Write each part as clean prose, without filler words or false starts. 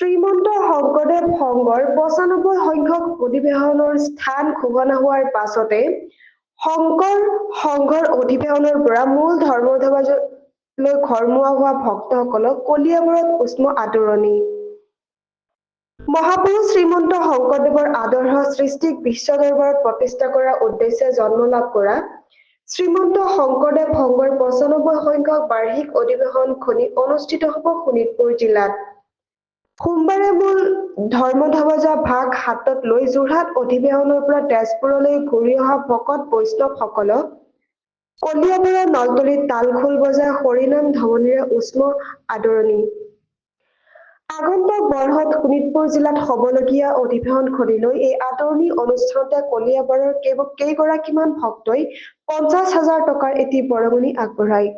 শ্ৰীমন্ত শংকৰদেৱ সংঘৰ ৯৫ সংখ্যক অধিৱেশনৰ স্থান ঘোষণা হোৱাৰ পাছতে শংকৰ সংঘৰ অধিৱেশনৰ পৰা মূল ধৰ্মধ্বজালৈ ঘৰমুৱা হোৱা ভক্তসকলক কলিয়াবৰত উষ্ম আদৰণি। মহাপুৰুষ শ্ৰীমন্ত শংকৰদেৱৰ আদৰ্শ সৃষ্টিক বিশ্ব দৰবাৰত প্ৰতিষ্ঠা কৰাৰ উদ্দেশ্যে জন্ম লাভ কৰা শ্ৰীমন্ত শংকৰদেৱ সংঘৰ ৯৫ সংখ্যক বাৰ্ষিক অধিৱেশনখনি অনুষ্ঠিত হ'ব শোণিতপুৰ জিলাত। সোমবাৰে মূল ধৰ্মধ্বজা ভাগ হাতত লৈ যোৰহাট অধিৱেশনৰ পৰা তেজপুৰলৈ ঘূৰি অহা ভকত বৈষ্ণৱসকলক কলিয়াবৰৰ নলতলীত তালখোল বজাই হৰিনাম ধমনীৰে উষ্ম আদৰণি। আগন্তুক বৰ্ষত শোণিতপুৰ জিলাত হ'বলগীয়া অধিৱেশনখনিলৈ এই আদৰণি অনুষ্ঠানতে কলিয়াবৰৰ কেইগৰাকীমান ভক্তই ৫০,০০০ টকাৰ এটি বৰঙণি আগবঢ়ায়।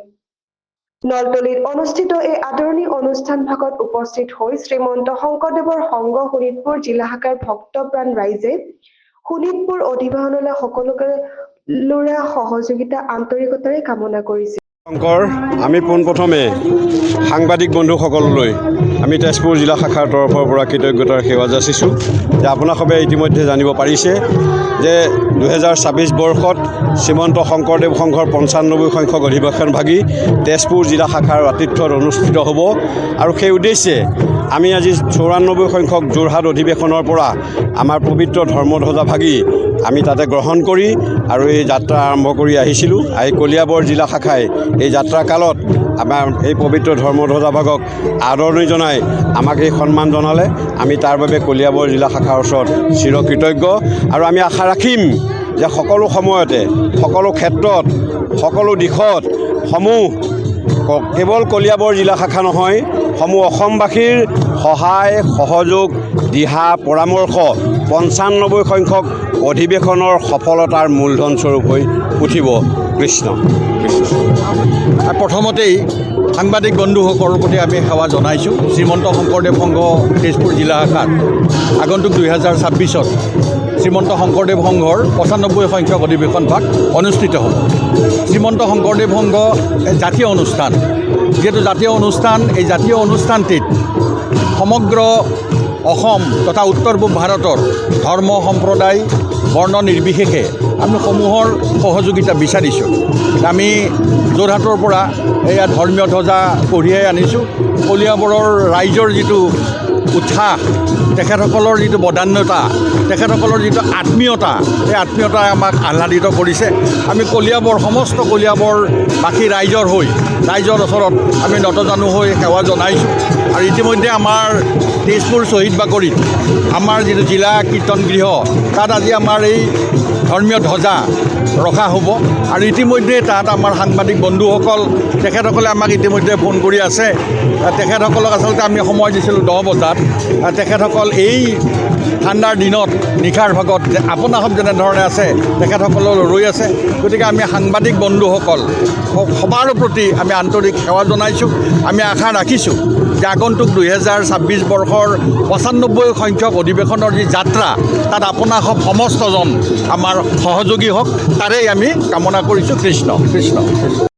নলতলীত অনুষ্ঠিত এই আদৰণি অনুষ্ঠান ভাগত উপস্থিত হৈ শ্ৰীমন্ত শংকৰদেৱৰ সংঘ শোণিতপুৰ জিলা শাখাৰ ভক্তপ্ৰাণ ৰাইজে শোণিতপুৰ অধিৱেশনলৈ সকলোৰে সহযোগিতা আন্তৰিকতাৰে কামনা কৰিছে। শংকৰ আমি পোনপ্ৰথমে সাংবাদিক বন্ধুসকললৈ আমি তেজপুৰ জিলা শাখাৰ তৰফৰ পৰা কৃতজ্ঞতাৰ সেৱা যাচিছোঁ যে আপোনালোকে ইতিমধ্যে জানিব পাৰিছে যে ২০২৬ বৰ্ষত শ্ৰীমন্ত শংকৰদেৱ সংঘৰ ৯৫ সংখ্যক অধিৱেশন ভাগি তেজপুৰ জিলা শাখাৰ আতিথ্যত অনুষ্ঠিত হ'ব আৰু সেই উদ্দেশ্যে আমি আজি ৯৪ সংখ্যক যোৰহাট অধিৱেশনৰ পৰা আমাৰ পবিত্ৰ ধৰ্মধ্বজা ভাগি আমি তাতে গ্ৰহণ কৰি আৰু এই যাত্ৰা আৰম্ভ কৰি আহিছিলোঁ। আহি কলিয়াবৰ জিলা শাখাই এই যাত্ৰা কালত আমাৰ এই পবিত্ৰ ধৰ্মধ্বজা ভাগক আদৰণি জনাই আমাক এই সন্মান জনালে। আমি তাৰ বাবে কলিয়াবৰ জিলা শাখাৰ ওচৰত চিৰকৃতজ্ঞ আৰু আমি আশা ৰাখিম যে সকলো সময়তে সকলো ক্ষেত্ৰত সকলো দিশত কেৱল কলিয়াবৰ জিলা শাখা নহয় সমূহ অসমবাসীৰ সহায় সহযোগ দিহা পৰামৰ্শ ৯৫ সংখ্যক অধিৱেশনৰ সফলতাৰ মূলধন স্বৰূপ হৈ উঠিব। কৃষ্ণ কৃষ্ণ। প্ৰথমতেই সাংবাদিক বন্ধুসকলৰ প্ৰতি আমি সেৱা জনাইছোঁ। শ্ৰীমন্ত শংকৰদেৱ সংঘ তেজপুৰ জিলা শাখাত আগন্তুক ২০২৬ত শ্ৰীমন্ত শংকৰদেৱ সংঘৰ ৯৫ সংখ্যক অধিৱেশন ভাগ অনুষ্ঠিত হ'ব। শ্ৰীমন্ত শংকৰদেৱ সংঘ জাতীয় অনুষ্ঠান, যিহেতু জাতীয় অনুষ্ঠান, এই জাতীয় অনুষ্ঠানটিত সমগ্ৰ অসম তথা উত্তৰ পূব ভাৰতৰ ধৰ্ম সম্প্ৰদায় বৰ্ণ নিৰ্বিশেষে আমি সমূহৰ সহযোগিতা বিচাৰিছোঁ। আমি যোৰহাটৰ পৰা এয়া ধৰ্মীয় ধ্বজা কঢ়িয়াই আনিছোঁ। কলিয়াবৰৰ ৰাইজৰ যিটো উৎসাহ, তেখেতসকলৰ যিটো বদান্যতা, তেখেতসকলৰ যিটো আত্মীয়তা, এই আত্মীয়তাই আমাক আহ্লাদিত কৰিছে। আমি সমস্ত কলিয়াবৰবাসী ৰাইজৰ ওচৰত আমি নতজানু হৈ সেৱা জনাইছোঁ। আৰু ইতিমধ্যে আমাৰ তেজপুৰ শ্বহীদ বাকৰিত আমাৰ যিটো জিলা কীৰ্তন গৃহ, তাত আজি আমাৰ এই ধৰ্মীয় ধ্বজা ৰখা হ'ব। আৰু ইতিমধ্যে তাত আমাৰ সাংবাদিক বন্ধুসকল, তেখেতসকলে আমাক ইতিমধ্যে ফোন কৰি আছে। তেখেতসকলক আচলতে আমি সময় দিছিলোঁ ১০ বজাত। তেখেতসকল এই ঠাণ্ডাৰ দিনত নিশাৰ ভাগত আপোনাসৱ যেনেধৰণে আছে তেখেতসকললৈ ৰৈ আছে। গতিকে আমি সাংবাদিক বন্ধুসকল সবাৰ প্ৰতি আমি আন্তৰিক সেৱা জনাইছোঁ। আমি আশা ৰাখিছোঁ যে আগন্তুক ২০২৬ বৰ্ষৰ ৯৫ সংখ্যক অধিৱেশনৰ যি যাত্ৰা, তাত আপোনাসৱ সমস্তজন আমাৰ সহযোগী হওক, তাৰেই আমি কামনা কৰিছোঁ। কৃষ্ণ কৃষ্ণ।